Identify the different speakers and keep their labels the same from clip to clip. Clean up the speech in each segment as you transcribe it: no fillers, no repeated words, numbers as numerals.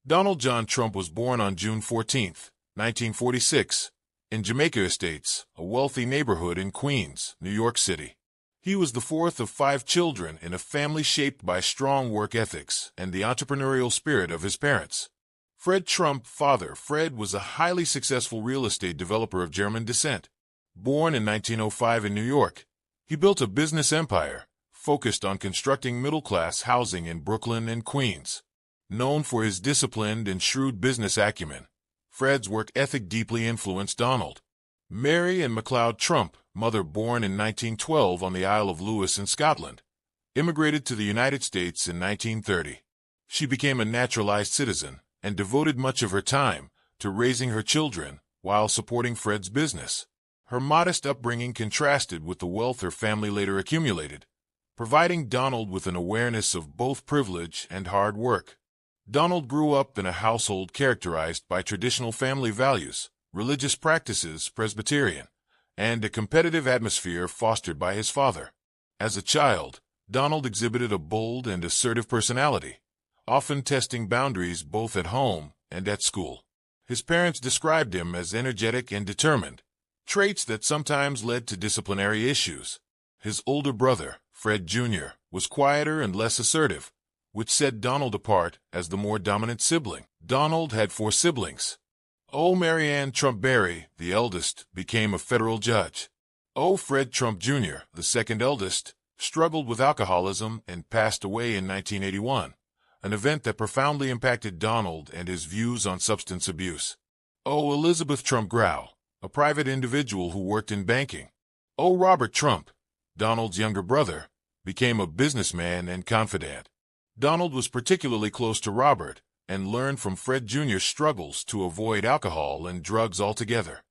Speaker 1: Donald John Trump was born on June 14, 1946, in Jamaica Estates, a wealthy neighborhood in Queens, New York City. He was the fourth of 5 children in a family shaped by strong work ethics and the entrepreneurial spirit of his parents. Fred Trump, father Fred, was a highly successful real estate developer of German descent. Born in 1905 in New York, he built a business empire focused on constructing middle-class housing in Brooklyn and Queens. Known for his disciplined and shrewd business acumen, Fred's work ethic deeply influenced Donald. Mary and MacLeod Trump, mother, born in 1912 on the Isle of Lewis in Scotland, immigrated to the United States in 1930. She became a naturalized citizen and devoted much of her time to raising her children while supporting Fred's business. Her modest upbringing contrasted with the wealth her family later accumulated, providing Donald with an awareness of both privilege and hard work. Donald grew up in a household characterized by traditional family values, religious practices, Presbyterian, and a competitive atmosphere fostered by his father. As a child, Donald exhibited a bold and assertive personality, often testing boundaries both at home and at school. His parents described him as energetic and determined, traits that sometimes led to disciplinary issues. His older brother, Fred Jr., was quieter and less assertive, which set Donald apart as the more dominant sibling. Donald had 4 siblings. Mary Ann Trump Berry, the eldest, became a federal judge. Fred Trump Jr., the second eldest, struggled with alcoholism and passed away in 1981, an event that profoundly impacted Donald and his views on substance abuse. Elizabeth Trump Grau, a private individual who worked in banking. Robert Trump, Donald's younger brother, became a businessman and confidant. Donald was particularly close to Robert and learned from Fred Jr.'s struggles to avoid alcohol and drugs altogether.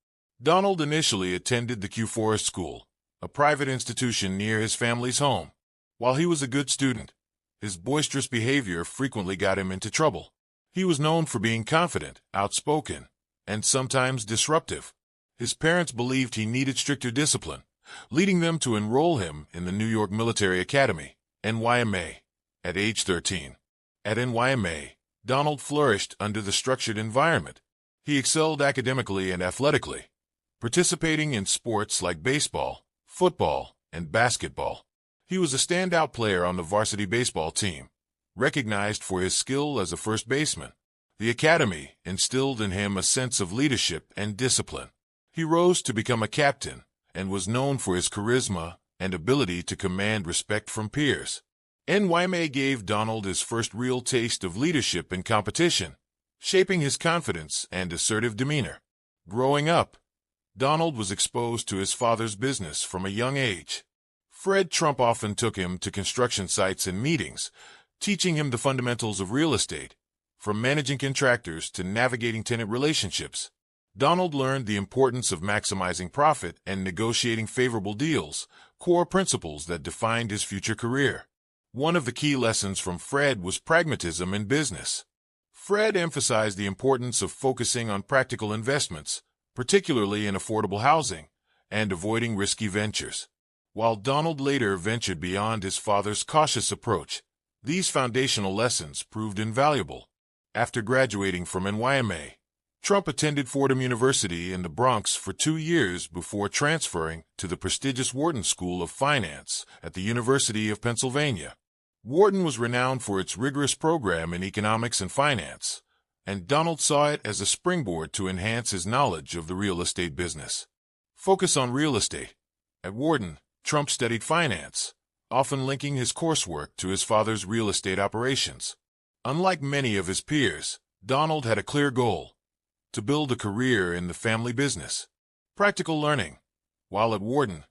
Speaker 1: Donald initially attended the Q Forest School, a private institution near his family's home. While he was a good student, his boisterous behavior frequently got him into trouble. He was known for being confident, outspoken, and sometimes disruptive. His parents believed he needed stricter discipline, leading them to enroll him in the New York Military Academy, NYMA, at age 13. At NYMA, Donald flourished under the structured environment. He excelled academically and athletically, participating in sports like baseball, football, and basketball. He was a standout player on the varsity baseball team, recognized for his skill as a first baseman. The academy instilled in him a sense of leadership and discipline. He rose to become a captain and was known for his charisma and ability to command respect from peers. NYMA gave Donald his first real taste of leadership and competition, shaping his confidence and assertive demeanor. Growing up, Donald was exposed to his father's business from a young age. Fred Trump often took him to construction sites and meetings, teaching him the fundamentals of real estate, from managing contractors to navigating tenant relationships. Donald learned the importance of maximizing profit and negotiating favorable deals, core principles that defined his future career. One of the key lessons from Fred was pragmatism in business. Fred emphasized the importance of focusing on practical investments, particularly in affordable housing, and avoiding risky ventures. While Donald later ventured beyond his father's cautious approach, these foundational lessons proved invaluable. After graduating from NYMA, Trump attended Fordham University in the Bronx for 2 years before transferring to the prestigious Wharton School of Finance at the University of Pennsylvania. Wharton was renowned for its rigorous program in economics and finance, and Donald saw it as a springboard to enhance his knowledge of the real estate business. Focus on real estate. At Wharton, Trump studied finance, often linking his coursework to his father's real estate operations. Unlike many of his peers, Donald had a clear goal: to build a career in the family business. Practical learning. While at Wharton,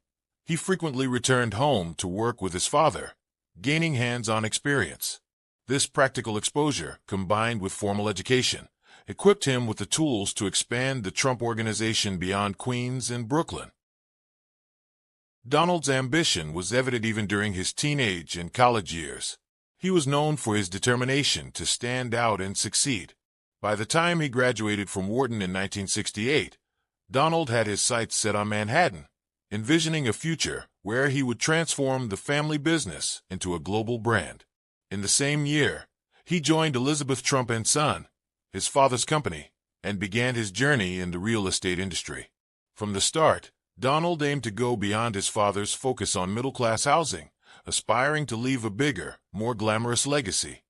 Speaker 1: he frequently returned home to work with his father, gaining hands-on experience. This practical exposure, combined with formal education, equipped him with the tools to expand the Trump Organization beyond Queens and Brooklyn. Donald's ambition was evident even during his teenage and college years. He was known for his determination to stand out and succeed. By the time he graduated from Wharton in 1968, Donald had his sights set on Manhattan, envisioning a future where he would transform the family business into a global brand. In the same year, he joined Elizabeth Trump and Son, his father's company, and began his journey in the real estate industry. From the start, Donald aimed to go beyond his father's focus on middle-class housing, aspiring to leave a bigger, more glamorous legacy.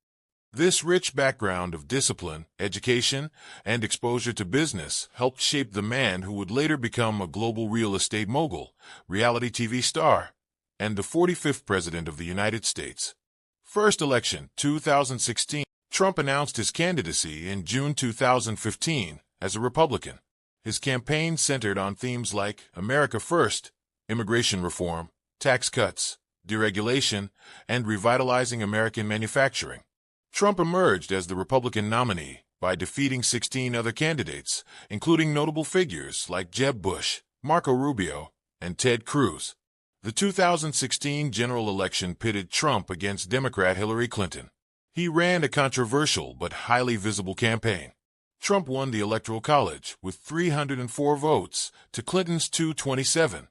Speaker 1: This rich background of discipline, education, and exposure to business helped shape the man who would later become a global real estate mogul, reality TV star, and the 45th President of the United States. First election, 2016. Trump announced his candidacy in June 2015 as a Republican. His campaign centered on themes like America First, immigration reform, tax cuts, deregulation, and revitalizing American manufacturing. Trump emerged as the Republican nominee by defeating 16 other candidates, including notable figures like Jeb Bush, Marco Rubio, and Ted Cruz. The 2016 general election pitted Trump against Democrat Hillary Clinton. He ran a controversial but highly visible campaign. Trump won the Electoral College with 304 votes to Clinton's 227,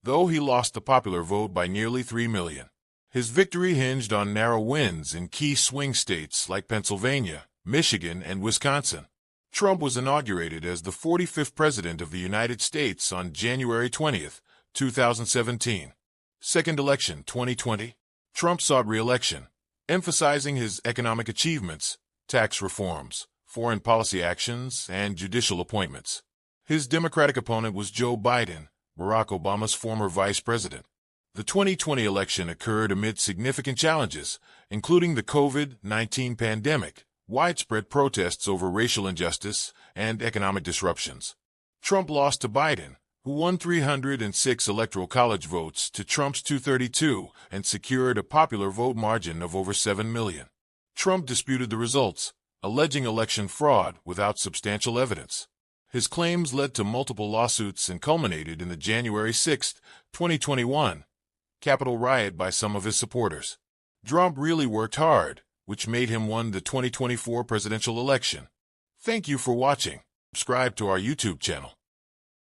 Speaker 1: though he lost the popular vote by nearly 3 million. His victory hinged on narrow wins in key swing states like Pennsylvania, Michigan, and Wisconsin. Trump was inaugurated as the 45th President of the United States on January 20, 2017. Second election, 2020. Trump sought re-election, emphasizing his economic achievements, tax reforms, foreign policy actions, and judicial appointments. His Democratic opponent was Joe Biden, Barack Obama's former vice president. The 2020 election occurred amid significant challenges, including the COVID-19 pandemic, widespread protests over racial injustice, and economic disruptions. Trump lost to Biden, who won 306 Electoral College votes to Trump's 232 and secured a popular vote margin of over 7 million. Trump disputed the results, alleging election fraud without substantial evidence. His claims led to multiple lawsuits and culminated in the January 6, 2021, Capitol riot by some of his supporters. Trump really worked hard, which made him win the 2024 presidential election. Thank you for watching. Subscribe to our YouTube channel.